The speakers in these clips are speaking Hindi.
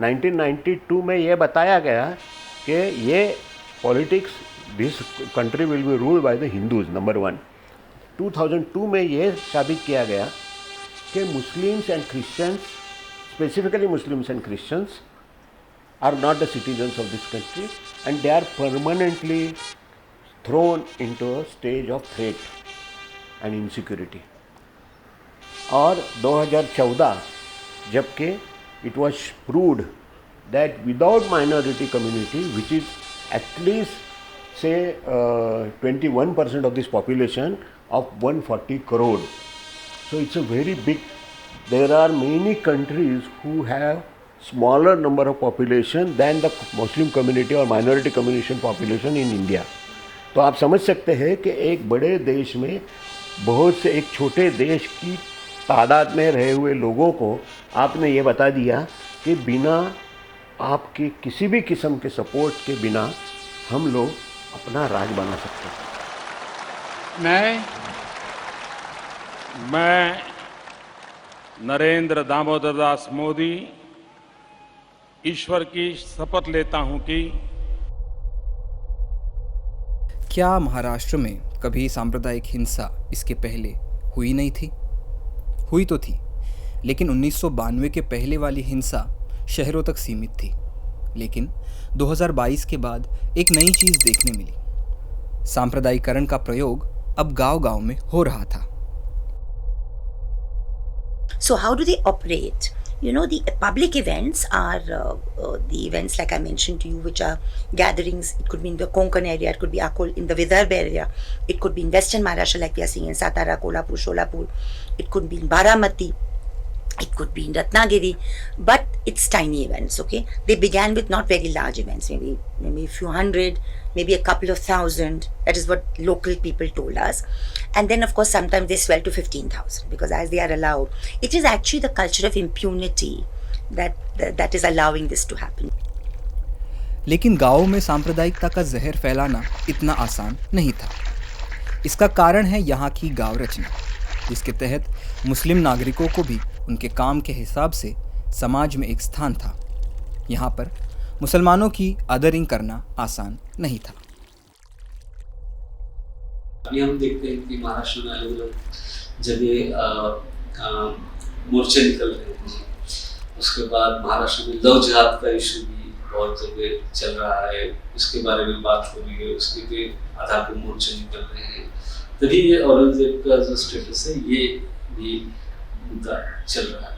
1992 में ये बताया गया कि ये politics, this country will be ruled by the Hindus, number 1। 2002 में ये साबित किया गया कि Muslims and Christians, specifically Muslims and Christians, are not the citizens of this country and they are permanently thrown into a stage of threat and insecurity. और 2014 जबकि it was proved that without minority community, which is at least say 21% of this population of 140 crore, so it's a very big, there are many countries who have smaller number of population than the Muslim community or minority community population in India. तो आप समझ सकते हैं कि एक बड़े देश में बहुत से एक छोटे देश की तादाद में रहे हुए लोगों को आपने ये बता दिया कि बिना आपके किसी भी किस्म के सपोर्ट के बिना हम लोग अपना राज बना सकते हैं। मैं नरेंद्र दामोदर दास मोदी ईश्वर की शपथ लेता हूं कि क्या महाराष्ट्र में कभी सांप्रदायिक हिंसा इसके पहले हुई नहीं थी? हुई तो थी, लेकिन 1992 के पहले वाली हिंसा शहरों तक सीमित थी। लेकिन 2022 के बाद एक नई चीज देखने मिली। सांप्रदायिकरण का प्रयोग अब गांव-गांव में हो रहा था। So how do they operate? You know, the public events are the events like I mentioned to you, which are gatherings. It could be in the Konkan area, it could be in the Vidarbha area, it could be in Western Maharashtra like we are seeing in Satara, Kolhapur, Sholapur, it could be in Baramati, it could be in Ratnagiri, but it's tiny events, okay? They began with not very large events, maybe a few hundred, maybe a couple of thousand. That is what local people told us. And then of course sometimes they swell to 15,000 because as they are allowed. It is actually the culture of impunity that is allowing this to happen. लेकिन गाँव में सांप्रदायिकता का जहर फैलाना इतना आसान नहीं था। इसका कारण है यहाँ की गाँव रचना, जिसके तहत मुस्लिम नागरिकों को भी उनके काम के हिसाब से समाज में एक स्थान था। यहाँ पर मुसलमानों की आदरिंग करना आसान नहीं था। अभी हम देखते हैं कि महाराष्ट्र में अलग अलग जगह मोर्चे निकल रहे हैं। उसके बाद महाराष्ट्र में लव जिहाद का इशू भी बहुत जगह चल रहा है, उसके बारे में बात हो रही है, उसके भी आधार पर मोर्चे निकल रहे हैं। तभी ये औरंगजेब का जो स्टेटस है ये भी मुद्दा चल रहा है।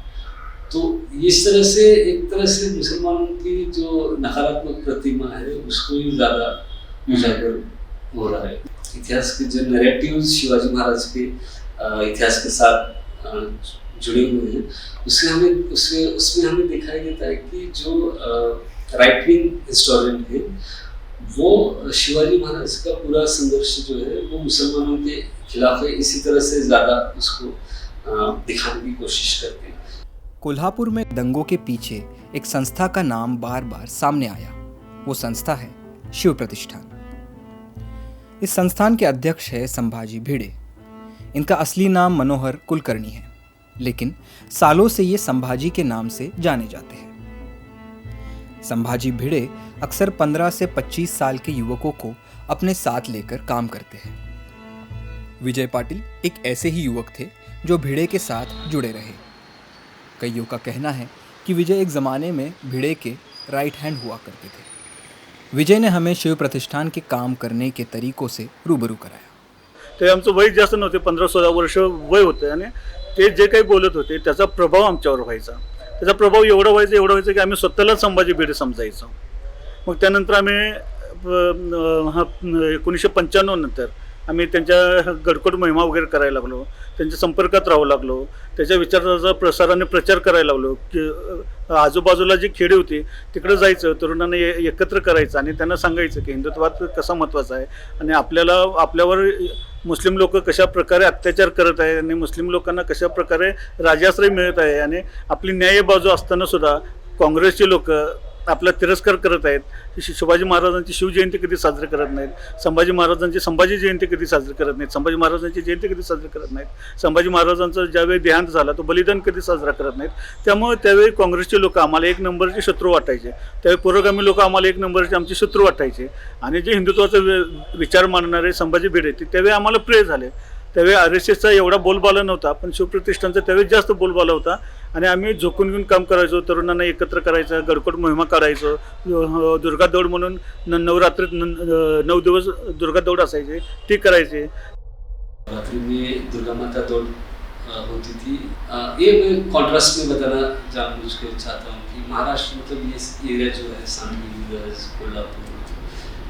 तो इस तरह से एक तरह से मुसलमानों की जो नकारात्मक प्रतिमा है उसको ही ज़्यादा उजागर हो रहा है। इतिहास के जो नैरेटिव्स शिवाजी महाराज के इतिहास के साथ जुड़े हुए हैं उसमें हमें दिखाई देता है कि जो राइट विंग हिस्टोरियन है वो शिवाजी महाराज का पूरा संघर्ष जो है वो मुसलमानों के खिलाफ है, इसी तरह से ज़्यादा उसको दिखाने की कोशिश करते हैं। कोल्हापुर में दंगों के पीछे एक संस्था का नाम बार बार सामने आया। वो संस्था है शिव प्रतिष्ठान। इस संस्थान के अध्यक्ष है संभाजी भिड़े। इनका असली नाम मनोहर कुलकर्णी है, लेकिन सालों से ये संभाजी के नाम से जाने जाते हैं। संभाजी भिड़े अक्सर 15 से 25 साल के युवकों को अपने साथ लेकर काम करते हैं। विजय पाटिल एक ऐसे ही युवक थे जो भिड़े के साथ जुड़े रहे। कईयों का कहना है कि विजय एक ज़माने में भिड़े के राइट हैंड हुआ करते थे। विजय ने हमें शिव प्रतिष्ठान के काम करने के तरीकों से रूबरू कराया। ते आमचं वय जास्त नव्हते, 15-16 वर्ष वय होते आणि ते जे काही बोलत होते त्याचा प्रभाव आमच्यावर व्हायचा। त्याचा प्रभाव एवढा व्हायचा की आम्ही स्वतःला संभाजी भिडे समजायचो। मग त्यानंतर आम्ही 1995 नंतर आम्ही त्यांच्या गडकोट महिमा वगैरे करायला लागलो, त्यांच्या संपर्कात राहू लागलो, त्याच्या विचाराचा प्रसाराने प्रचार करायला लागलो की आजूबाजूला जी खेडे होती तिकडे जायचं, तरुणांना एकत्र करायचं आणि त्यांना सांगायचं की हिंदुत्वात कसा महत्त्वाचा आहे आणि आपल्यावर मुस्लिम लोक कशा प्रकारे अत्याचार करत आहे आणि मुस्लिम लोकांना कशा प्रकारे राजाश्रय मिळत आहे आणि आपली न्याय बाजू असताना सुद्धा काँग्रेसचे लोक आपला तिरस्कार करत आहेत. शिवाजी महाराजांची शिवजयंती कधी साजरी करत नाहीत, संभाजी महाराजांची संभाजी जयंती कधी साजरी करत नाहीत, संभाजी महाराजांची जयंती कधी साजरी करत नाहीत, संभाजी महाराजांचा ज्यावेळी देहांत झाला तो बलिदान कधी साजरा करत नाहीत. त्यामुळे त्यावेळी काँग्रेसचे लोक आम्हाला एक नंबरचे शत्रू वाटायचे, त्यावेळी पुरोगामी लोक आम्हाला एक नंबरचे आमचे शत्रू वाटायचे. आणि जे हिंदुत्वाचा विचार मानणारे संभाजी भिडे ते त्यावेळी आम्हाला प्रिय झाले. त्यावेळी RSSचा एवढा बोलबाला नव्हता, पण शिवप्रतिष्ठानचा त्यावेळी जास्त बोलबाला होता. आणि आम्ही झोकून घेऊन काम करायचो, तरुणांना एकत्र करायचं, गडकोट मोहिमा काढायचो, दुर्गा दौड म्हणून नवरात्रीत 9 दिवस दुर्गा दौड असायचे ती करायचे. नवरात्रि में दुर्गा माता दौड़ होती थी. ये मैं कॉन्ट्रास्ट में बताना जानबूझ कर चाहता हूँ कि महाराष्ट्र मतलब ये एरिया जो है सांगली, मिरज, कोल्हापुर,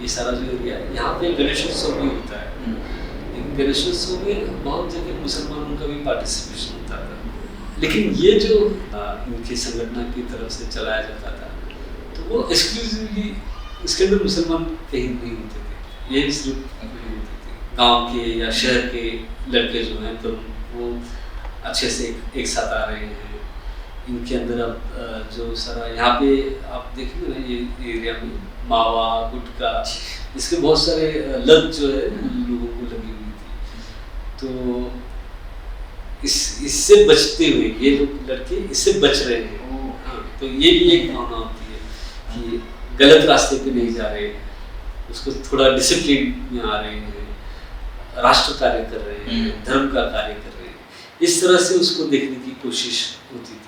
ये सारा जो एरिया है यहाँ पे गणेशोत्सव भी होता है. लेकिन गणेशोत्सव में बहुत जगह मुसलमानों का भी पार्टिसिपेशन होता था. लेकिन ये जो इनकी संगठन की तरफ से चलाया जाता था तो वो एक्सक्लूसिवली इसके अंदर मुसलमान कहीं नहीं होते थे. ये सिर्फ होते थे गांव के या शहर के लड़के जो हैं तो वो अच्छे से एक साथ आ रहे हैं. इनके अंदर अब जो सारा यहाँ पे आप देखेंगे ना ये एरिया में मावा गुटखा इसके बहुत सारे लत जो है लोगों को लगी हुई थी. तो इससे बचते हुए ये लोग लड़के इससे बच रहे हैं. हाँ, तो ये भी एक भावना होती है कि गलत रास्ते पे नहीं जा रहे, उसको थोड़ा डिसिप्लिन में आ रहे हैं, राष्ट्र कार्य कर रहे हैं, धर्म का कार्य कर रहे हैं. इस तरह से उसको देखने की कोशिश होती थी.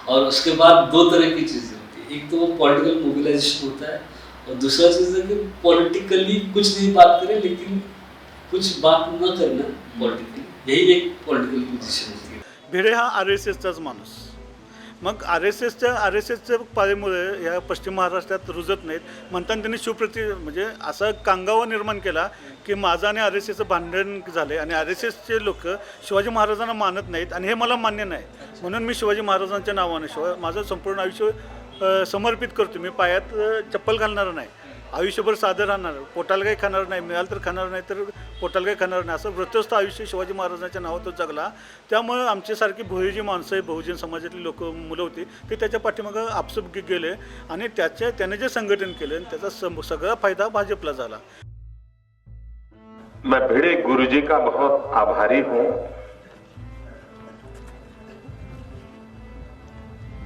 और उसके बाद 2 तरह की चीज़ें होती है. एक तो वो पॉलिटिकल मोबिलाइजेशन होता है और दूसरा चीज़ है कि पॉलिटिकली कुछ नहीं बात करें लेकिन कुछ बात न करना पॉलिटिकली, यही एक पॉलिटिकल पोझिशन होती है. भिडे हा RSSचाच माणूस. मग RSSच्या पाळीमुळे या पश्चिम महाराष्ट्रात रुजत नाहीत म्हणताना त्यांनी म्हणजे असा कांगावा निर्माण केला की माझं आणि RSSचं भांडण झालं आणि RSSचे लोक शिवाजी महाराजांना मानत नाहीत आणि हे मला मान्य नाही. म्हणून मी शिवाजी महाराजांच्या नावाने माझं संपूर्ण आयुष्य समर्पित करतो. मी पायात चप्पल घालणार नाही, आयुष्यभर साधं राहणार, पोटाला काही खाणार नाही, मिळालं तर खाणार नाही तर पोटाला काही खाणार नाही, असं व्रतस्थ आयुष्य शिवाजी महाराजांच्या नावातच जगला. त्यामुळं आमच्यासारखी भोई माणसं आहे, बहुजन समाजातली मुलं होती ते त्याच्या पाठीमागं आपसूक गेले आणि त्याने जे संघटन केलं त्याचा सगळा फायदा भाजपला झाला. मैं भिड़े गुरुजी का बहुत आभारी हूं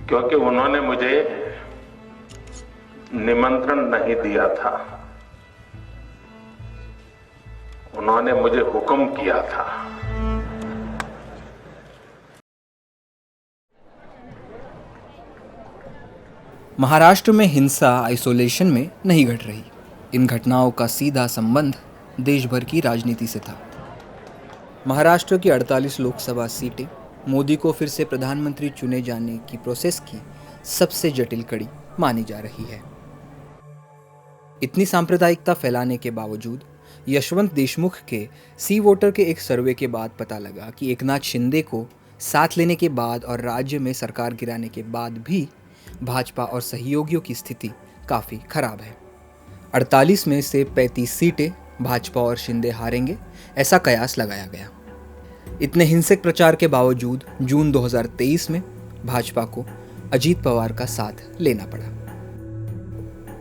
क्योंकि उन्होंने मुझे निमंत्रण नहीं दिया था, उन्होंने मुझे हुक्म किया था. महाराष्ट्र में हिंसा आइसोलेशन में नहीं घट रही. इन घटनाओं का सीधा संबंध देश भर की राजनीति से था. महाराष्ट्र की 48 लोकसभा सीटें मोदी को फिर से प्रधानमंत्री चुने जाने की प्रोसेस की सबसे जटिल कड़ी मानी जा रही है. इतनी सांप्रदायिकता फैलाने के बावजूद यशवंत देशमुख के सी वोटर के एक सर्वे के बाद पता लगा कि एकनाथ शिंदे को साथ लेने के बाद और राज्य में सरकार गिराने के बाद भी भाजपा और सहयोगियों की स्थिति काफ़ी खराब है. 48 में से 35 सीटें भाजपा और शिंदे हारेंगे ऐसा कयास लगाया गया. इतने हिंसक प्रचार के बावजूद जून 2023 में भाजपा को अजीत पवार का साथ लेना पड़ा.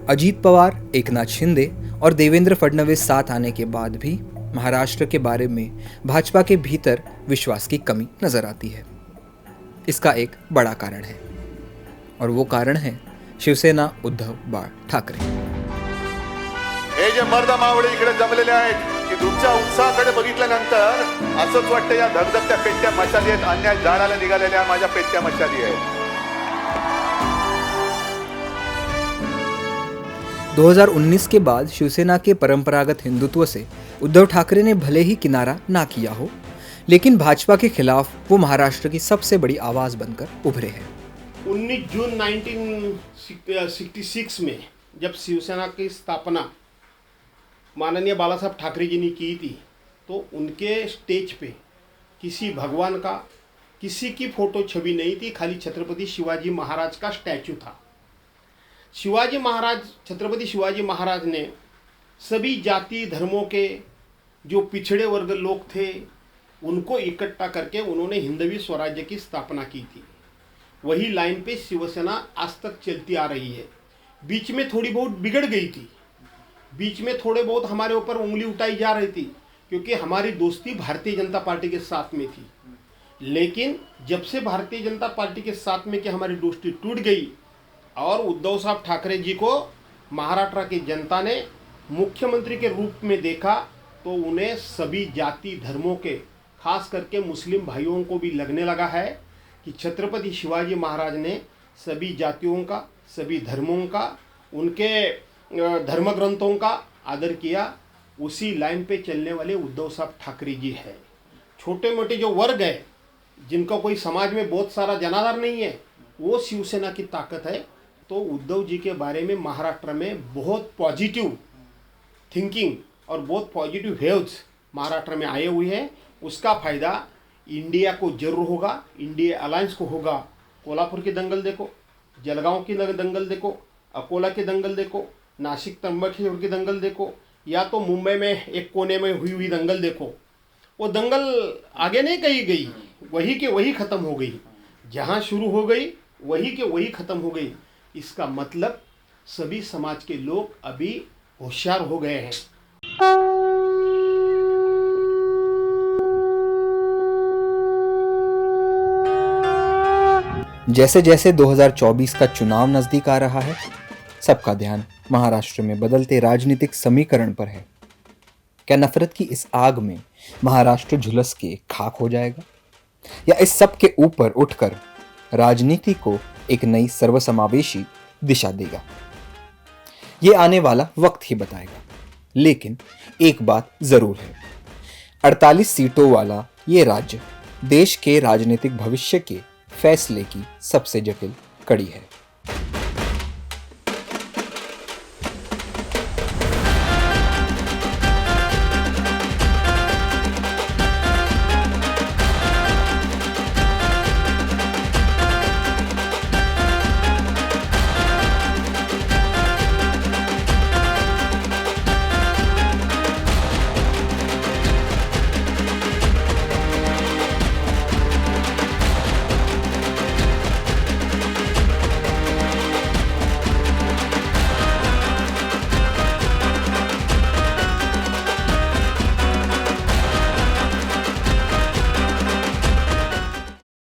अजीत पवार, एकनाथ शिंदे और देवेंद्र फडणवीस साथ आने के बाद भी महाराष्ट्र के बारे में भाजपा के भीतर विश्वास की कमी नजर आती है. इसका एक बड़ा कारण है और वो कारण है शिवसेना उद्धव बाळ ठाकरे. हे जे मर्द मावळे इकडे जमलेले आहेत की तुमच्या उत्साहाकडे बघितल्यानंतर असंच वाटतं या धगधगत्या पेटत्या मशाली आहेत, अन्याय जाळायला निघालेल्या माझ्या पेटत्या मशाली आहेत. 2019 के बाद शिवसेना के परंपरागत हिंदुत्व से उद्धव ठाकरे ने भले ही किनारा ना किया हो, लेकिन भाजपा के खिलाफ वो महाराष्ट्र की सबसे बड़ी आवाज़ बनकर उभरे हैं. 19 जून 1966 में जब शिवसेना की स्थापना माननीय बाला साहब ठाकरे जी ने की थी तो उनके स्टेज पे किसी भगवान का, किसी की फ़ोटो छवि नहीं थी, खाली छत्रपति शिवाजी महाराज का स्टैचू था. शिवाजी महाराज, छत्रपति शिवाजी महाराज ने सभी जाति धर्मों के जो पिछड़े वर्ग लोग थे उनको इकट्ठा करके उन्होंने हिंदवी स्वराज्य की स्थापना की थी. वही लाइन पे शिवसेना आज तक चलती आ रही है. बीच में थोड़ी बहुत बिगड़ गई थी, बीच में थोड़े बहुत हमारे ऊपर उंगली उठाई जा रही थी, क्योंकि हमारी दोस्ती भारतीय जनता पार्टी के साथ में थी। लेकिन जब से भारतीय जनता पार्टी के साथ में कि हमारी दोस्ती टूट गई और उद्धव साहब ठाकरे जी को महाराष्ट्र की जनता ने मुख्यमंत्री के रूप में देखा, तो उन्हें सभी जाति धर्मों के, खास करके मुस्लिम भाइयों को भी लगने लगा है कि छत्रपति शिवाजी महाराज ने सभी जातियों का, सभी धर्मों का, उनके धर्म ग्रंथों का आदर किया। उसी लाइन पे चलने वाले उद्धव साहब ठाकरे जी है। छोटे मोटे जो वर्ग है, जिनका कोई समाज में बहुत सारा जनाधार नहीं है, वो शिवसेना की ताकत है। तो उद्धव जी के बारे में महाराष्ट्र में बहुत पॉजिटिव थिंकिंग और बहुत पॉजिटिव वेव्स महाराष्ट्र में आए हुए हैं। उसका फ़ायदा इंडिया को जरूर होगा, इंडिया अलायंस को होगा। कोल्हापुर की दंगल देखो, जलगांव की दंगल देखो, अकोला की दंगल देखो, नासिक त्र्यंबकेश्वर की दंगल देखो, या तो मुंबई में एक कोने में हुई दंगल देखो। वो दंगल आगे नहीं कहीं गई, वही के वही ख़त्म हो गई। जहाँ शुरू हो गई वही के वही ख़त्म हो गई। इसका मतलब सभी समाज के लोग अभी होशियार हो गए हैं। जैसे जैसे 2024 का चुनाव नजदीक आ रहा है, सबका ध्यान महाराष्ट्र में बदलते राजनीतिक समीकरण पर है। क्या नफरत की इस आग में महाराष्ट्र झुलस के खाक हो जाएगा, या इस सब के ऊपर उठकर राजनीति को एक नई सर्वसमावेशी दिशा देगा? ये आने वाला वक्त ही बताएगा। लेकिन एक बात जरूर है, 48 सीटों वाला ये राज्य देश के राजनीतिक भविष्य के फैसले की सबसे जटिल कड़ी है।